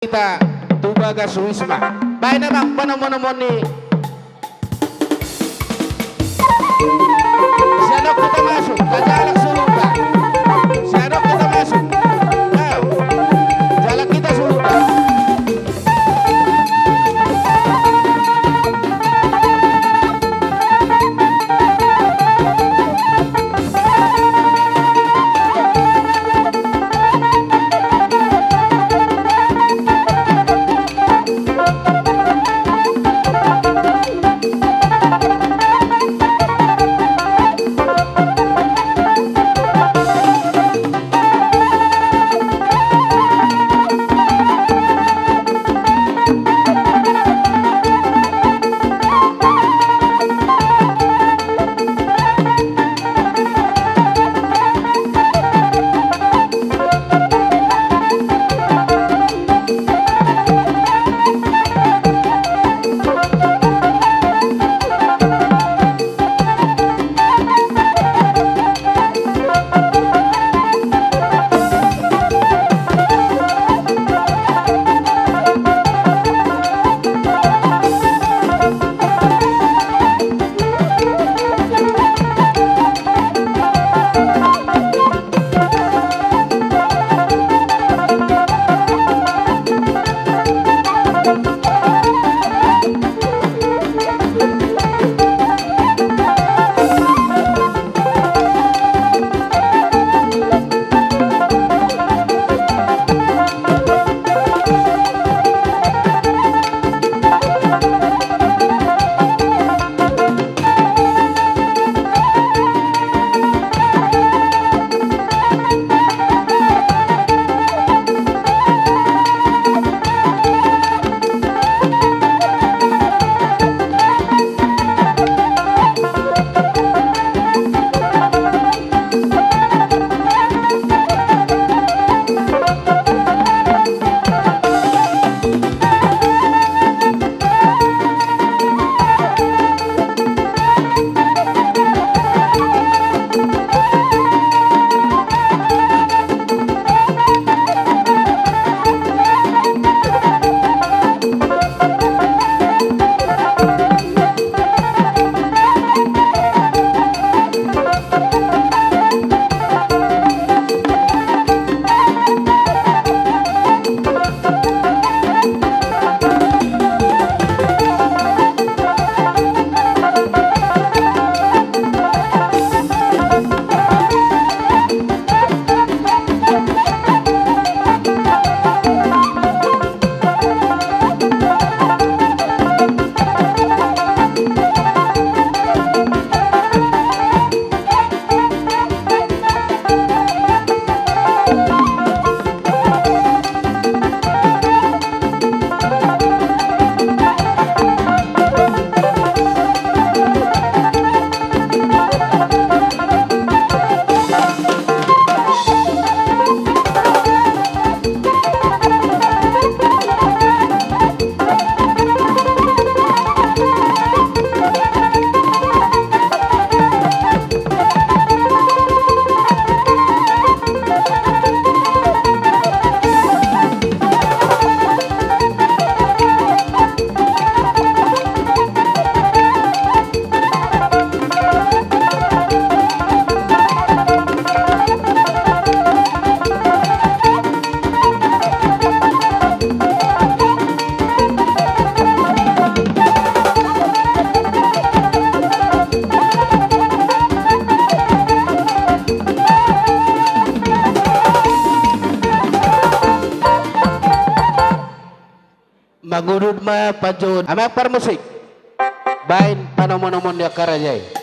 kita Tubaga Suwisma. Baik naman panamon-namon ni Sianok kita masuk, kajalak suluta. Sianok kita masuk. Ayo, jalak kita suluta. Magurud ma pajud amak par musik bain panomon-nomon dia karajai.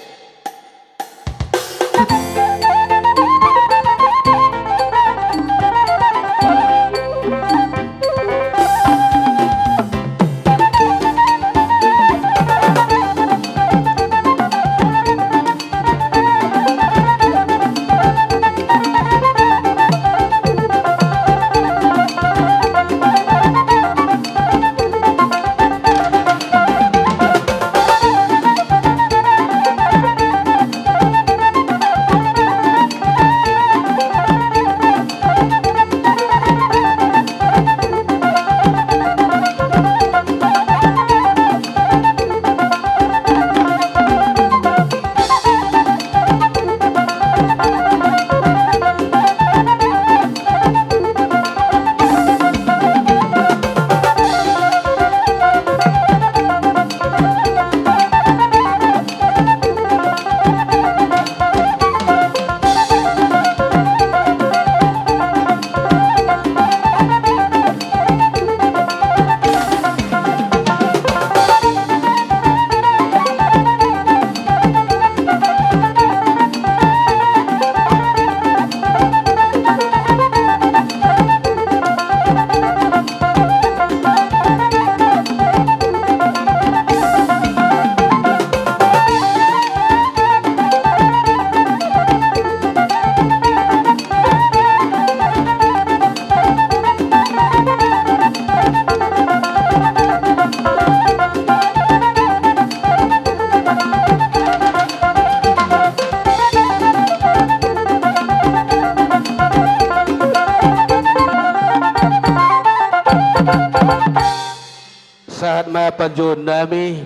ma panjon nami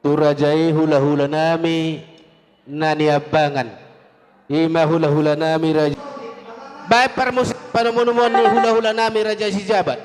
turajai hula-hula nami nani abangan ima hula-hula nami raja baik permusik panumun-numun ni hula-hula nami raja si jabat.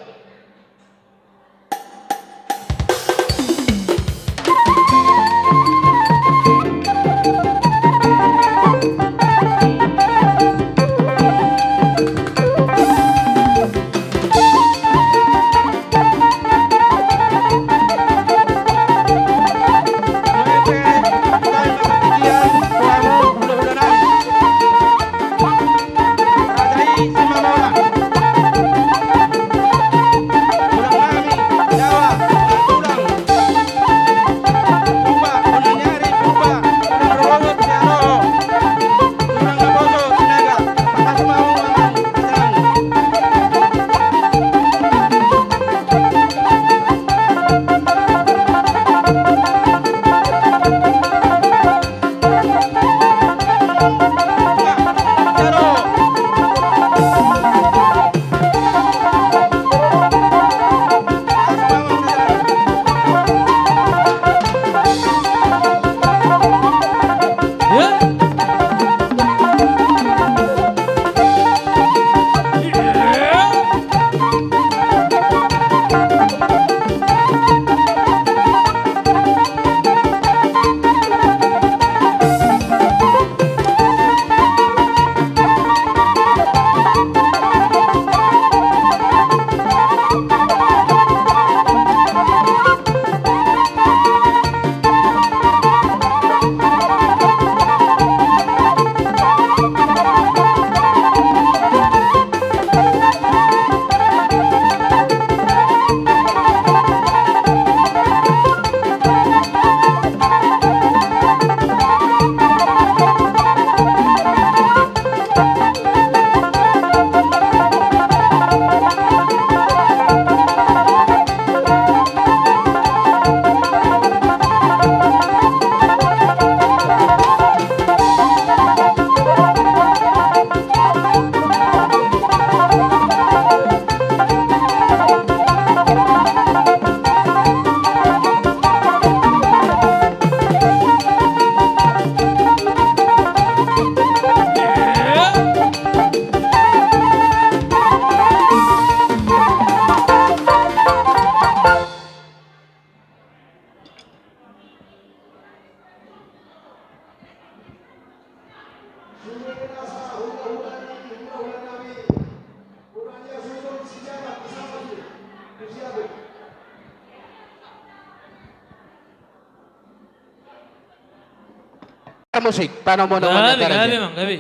Musik, paano mo naman Gabi, Mang, gabi.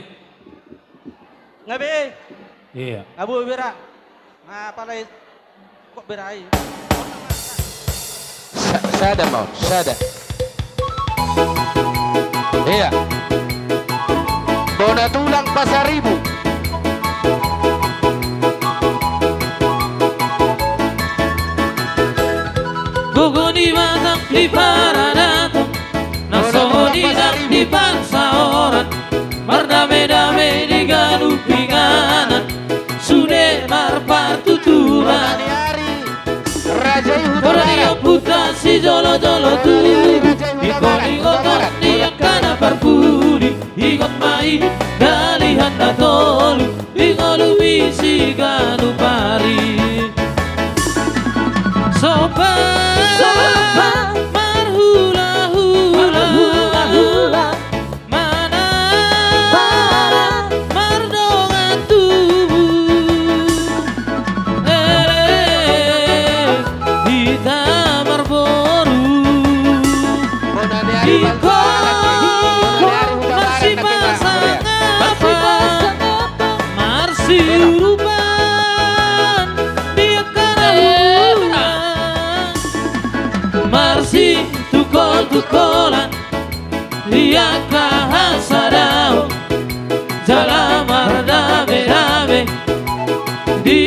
Ngabi, Iya. abu bira. Nga palay, kok biray. Sada mo, sada. Iya. Bona tulang pasaribu. Guguni batang di paradato, nasoni dan di pansaoran, berdame-dame di galupinganan, sudah marpartuturan. Raja Korea puta si jolo-jolo tu, di koningotan di akana parpudi, ikut mai dalihan datolu, di ngolumi si ganupari. Sopa marhula-hula mana mardongan tubuh kita marboru iko masih pasang apa marsi uruban dia karahulan marsi tukol-tukolan dia kahasadao jalan mardame-dame di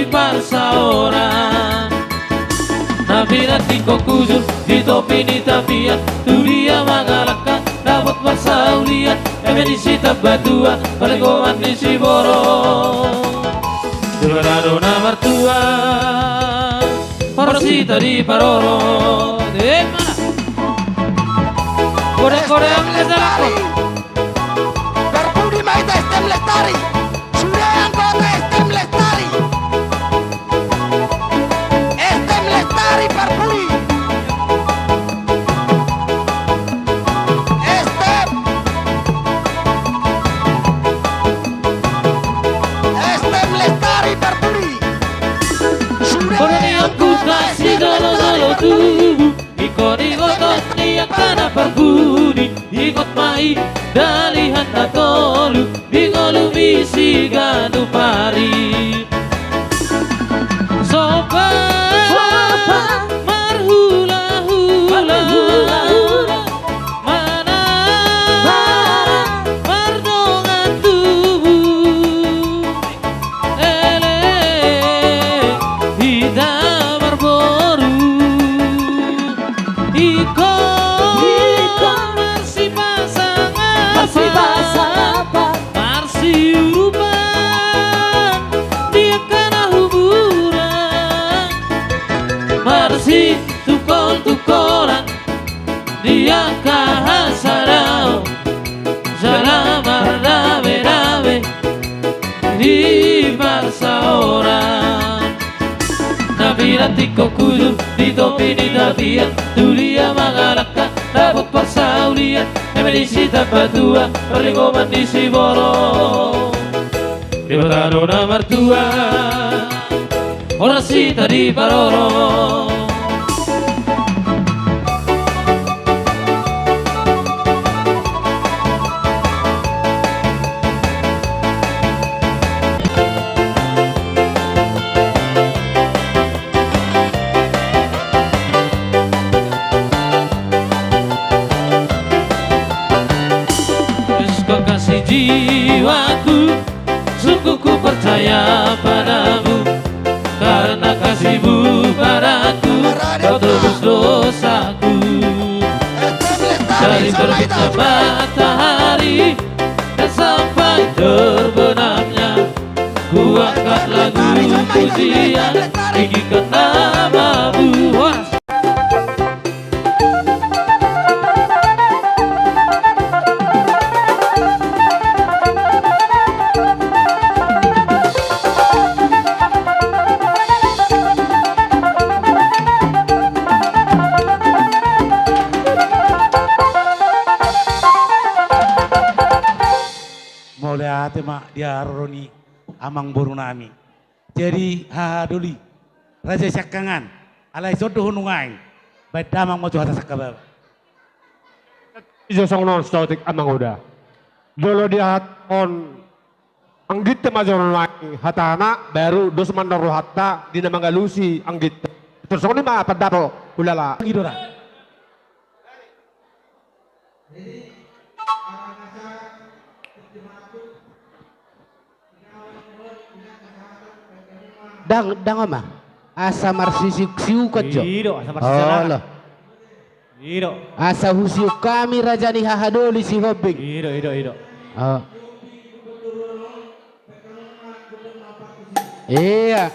parsaoran nabirati kokujur di topi ni tapian tu dia mengalahkan dapat persaulian emenisi tabatua balegoan di siboro Durado na mertua porsi sita di paroro. Mana? Kode-kode yang Lestari. Berbudi Maita Estem Lestari. Sudah yang kota Estem Lestari. Estem Lestari Berbudi. Estem. Estem Lestari Berbudi. Kode yang ku kasih dolo-dolo tubuh, ikut otot niat karena berbudi, ikut mai dari handa tolu, bingolu misi ganu pari. Sopa marhula-hula, mana mardongan tubuh, hida berboru, iko masih pasangan, masih uruban, dia kena huburan, masih tukol-tukolan, dia kahasarao, salamar rame-rame di bangsa orang. Nabirati ko kudu di topi di tabiat, dunia mengalahkan dapat persaulian, emenisi tapatua perlingkungan di Siboro. Di Batano nomor 2, orang sita di Paroro. Kau kasih jiwaku, sungguh ku percaya padamu, karena kasihmu padaku, kau tebus dosaku. Dari terbitnya matahari dan sampai terbenamnya, ku angkat lagu pujian, tinggikan namamu. Ate mak dia roni amang borunami. Jadi duli raja syakangan alai sodo hunungai. Baik damang mau cuaca sakabab. Ijo song non stotik amang udah. Dolo dia on anggit majon lain hatana baru dos mandoro hatta di nama galusi anggit. Terus ini mah padapo ulala. Gitu dah. Dang ama asa marsisi siu kajo. Iro asa Oh Allah. Iro. Asa husiu kami rajani hahadoli si hobing. Iro. Oh. Iya.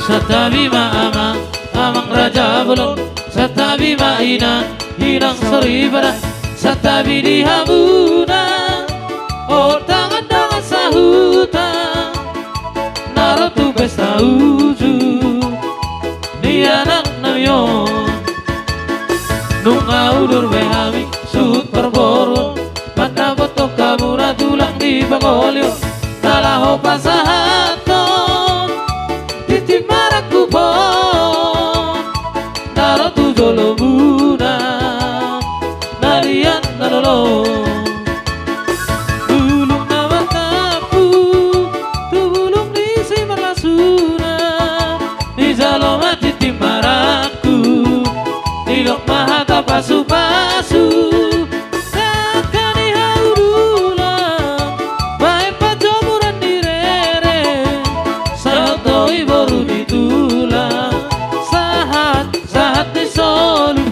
Satabi ma'amang, amang raja belum. Satabi ma'ina, hilang seribara. Satabi di hamuna, oh tangan sahuta. Narutu pesta uju, di anak nayon. Nunga udur behami, sud perboron. Mata botok kabura tulang di bangolyo. Talaho pasahaton, titi maraku bon. Narutu jolomuna, narian nanolong. Tulung nama tapu, tulung di simarlasuna. Di zaloma titi maraku, di lok mahata pasu-pasu. Takani haudulang, bae pajomuran direre. Sayotoi baru ditulang, sahat di solu.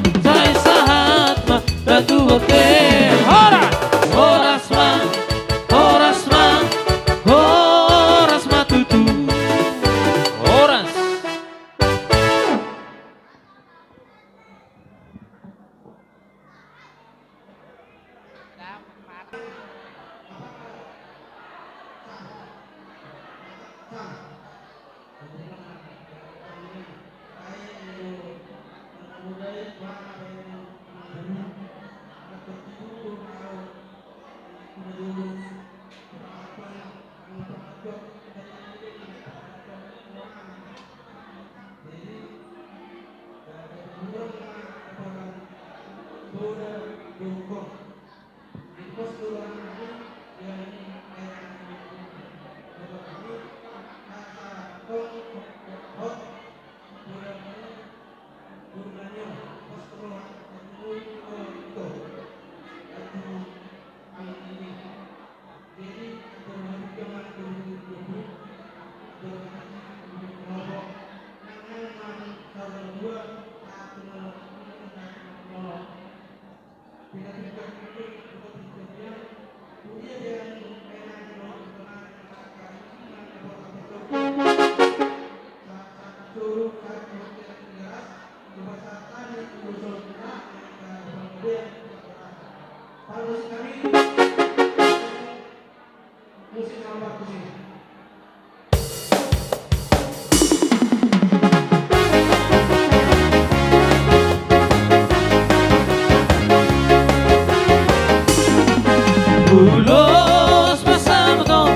Ulos bersama kau,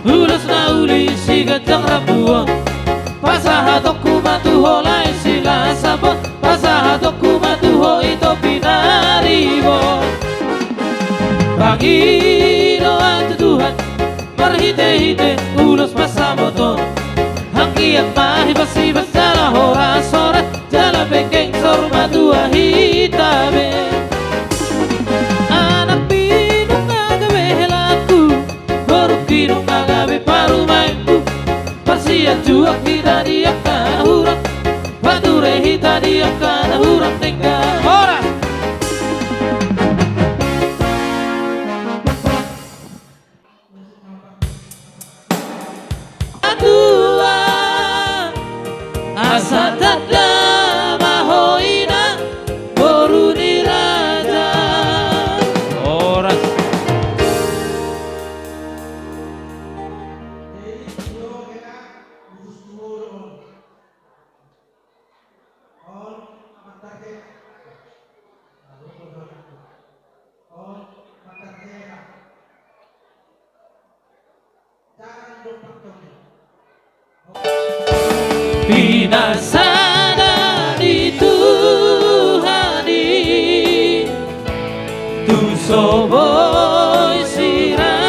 ulos na uli si gajang rabuan. Pasahatok kumatu holai sila sabon, pasahatok kumatu ho ito pinaribon. Pagi doa Tuhan, marhite-hite ulos bersama ton. Hangkiat mahibas-ibas jala hora-sora, jala bekeng sorma dua hitabe. Kinung agabe parumainku Persia juak kita diak kahurang Pature hita diak kahurang tinggal Ora Atua Asa tanda mahoina Boru di raja Ora Pinasana dituhani Tu soboy sirangoni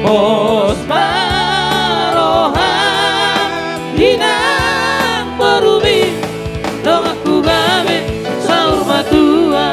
Pos marohan Hinang merumi Dong aku gawe saur matua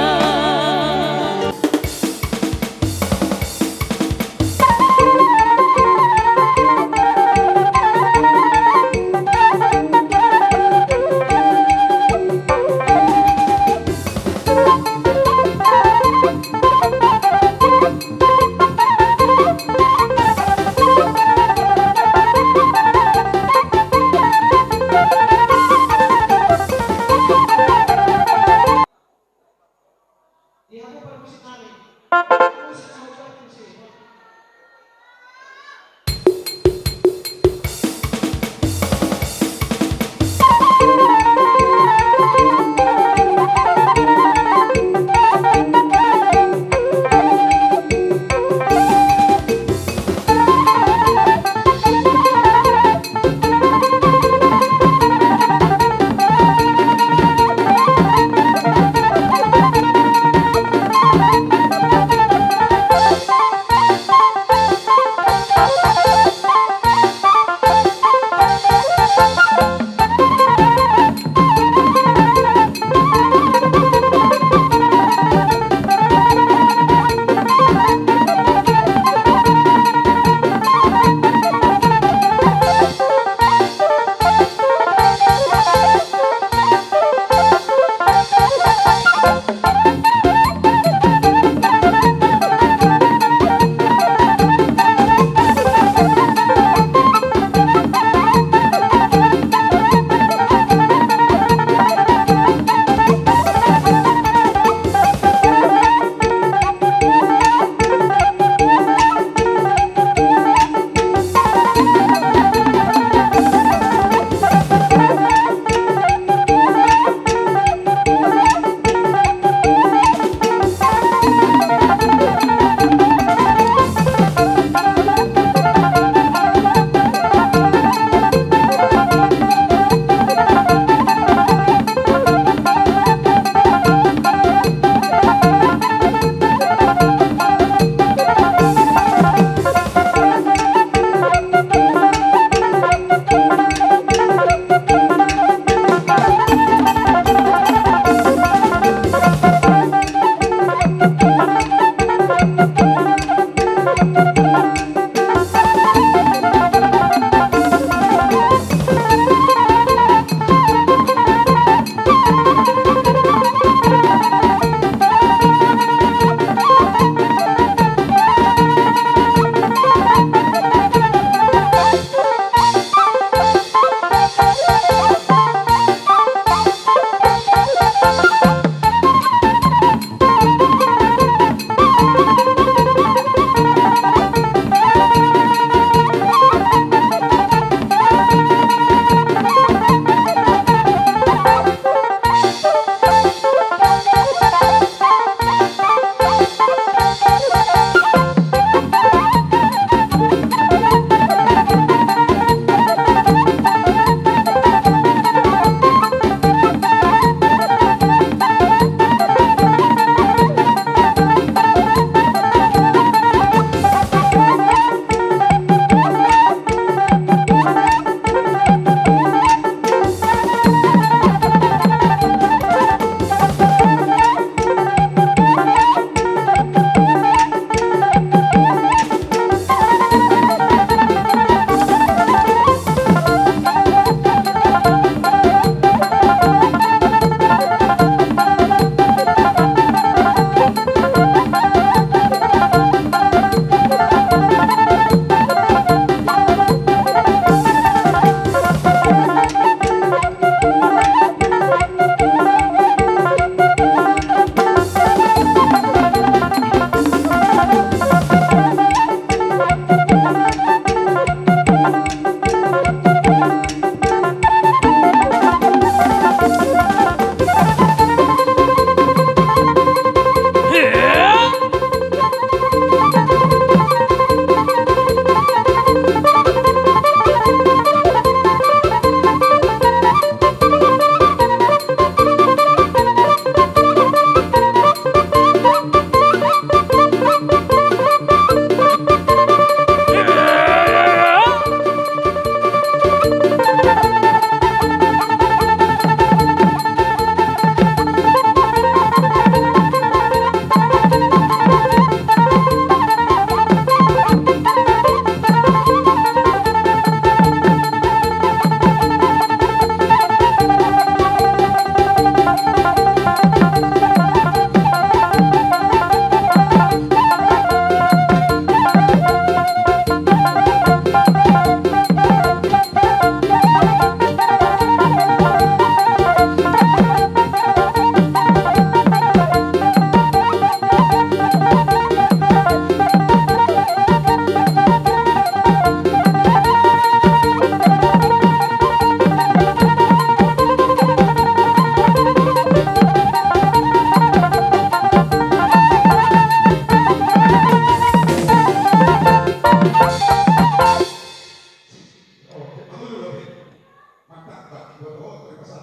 Tidak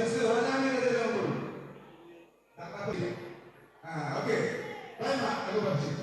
sederhana ini ada dalam mulut. Oke. Baik, Pak. Aku bersih.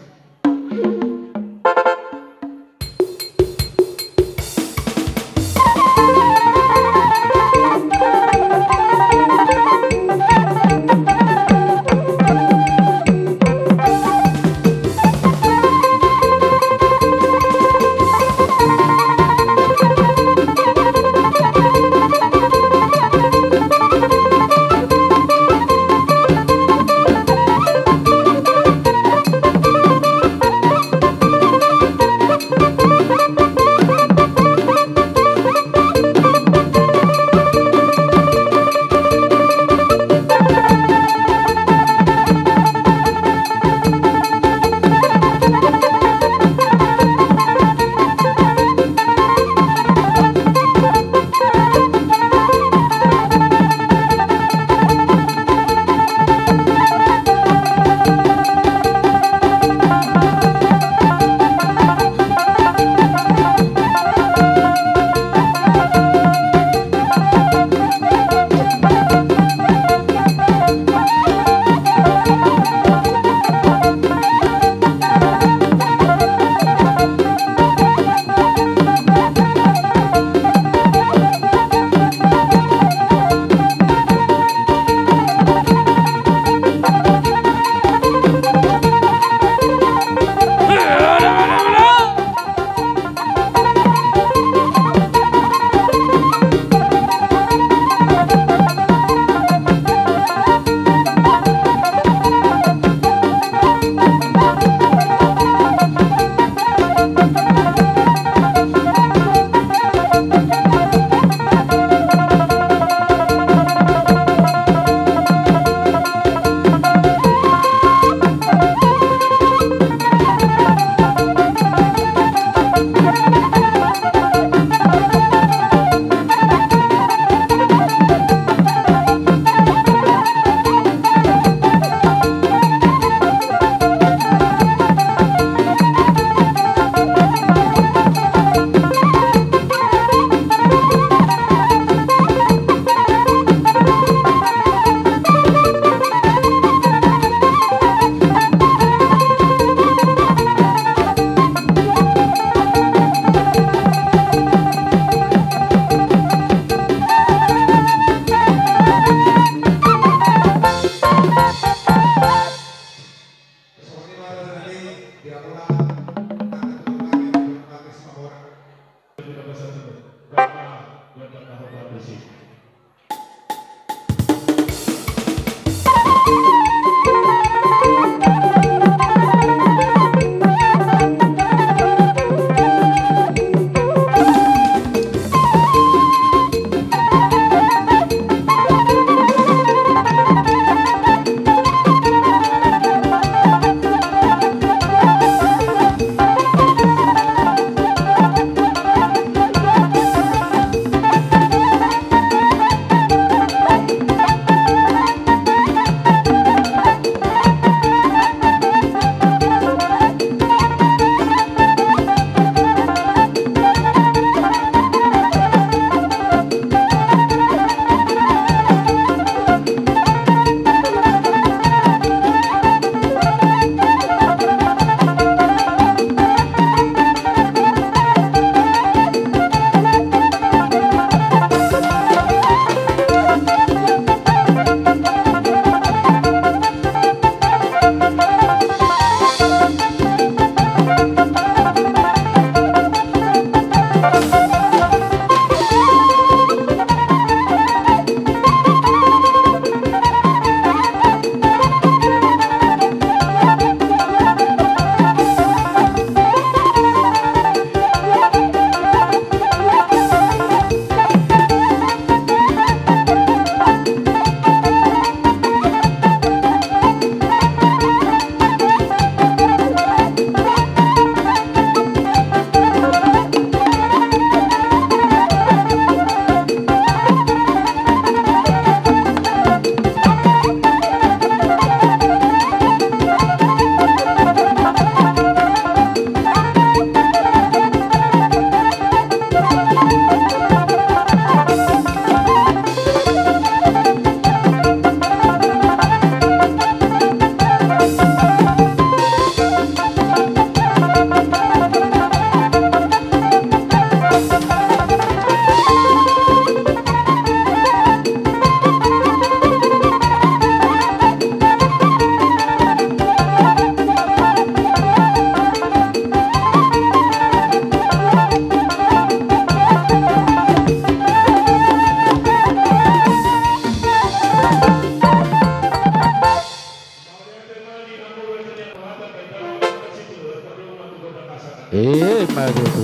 Magudu.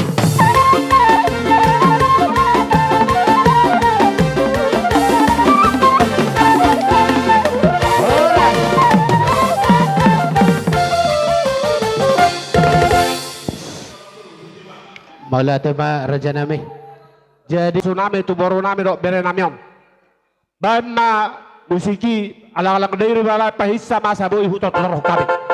Maula tema raja nami. Jadi Tsunami tu baru nami dok bere namion. Bama musiki alang-alang dari bala pahisa masa boi hutot loroh kami.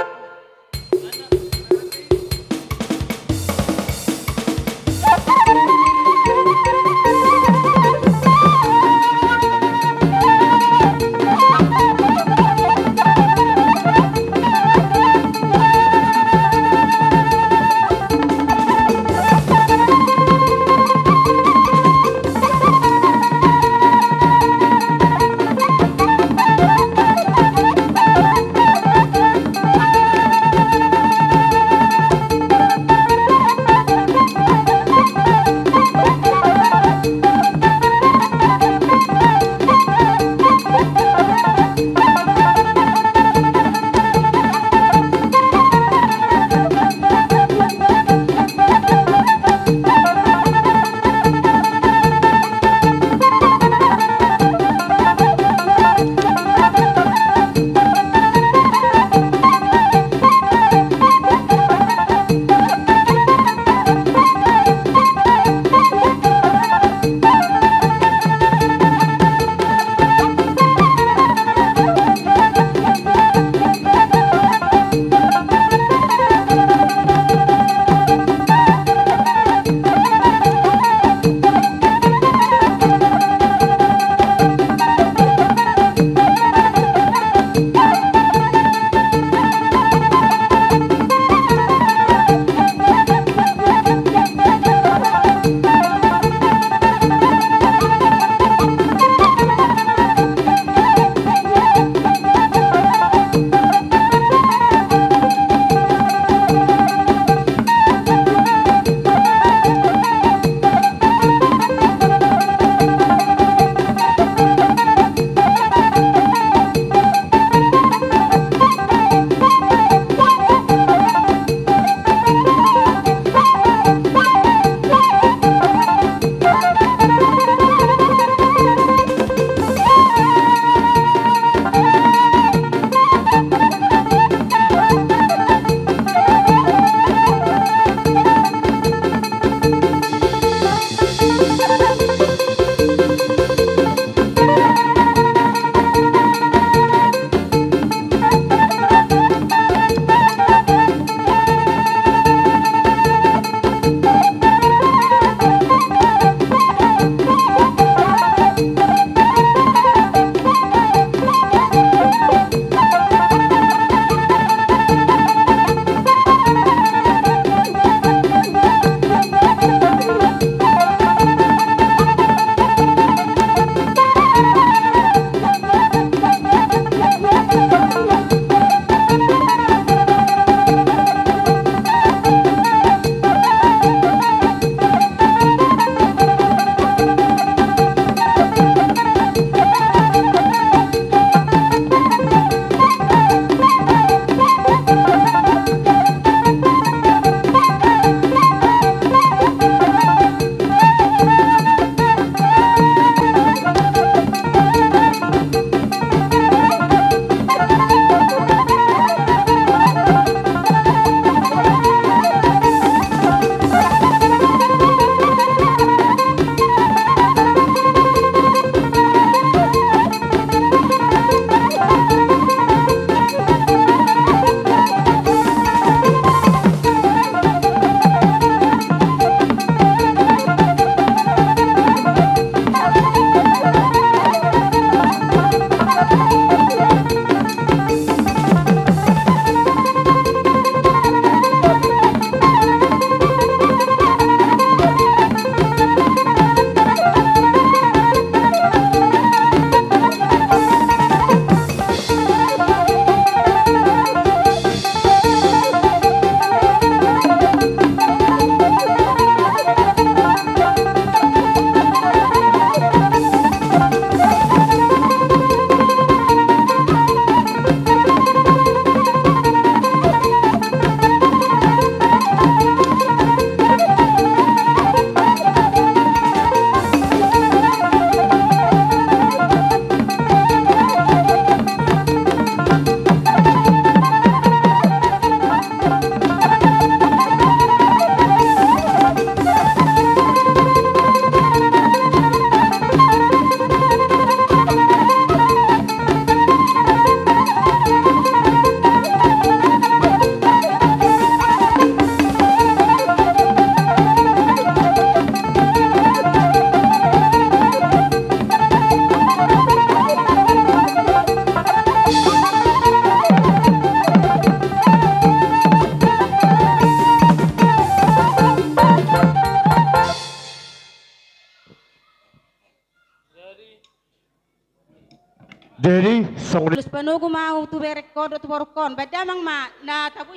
Jadi song Terus panugo mau tu berekod tu borokon. Badamang ma na tabu.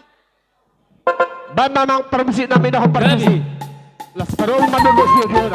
ba mamang permisi namin ako permisi. Las parol manunod siya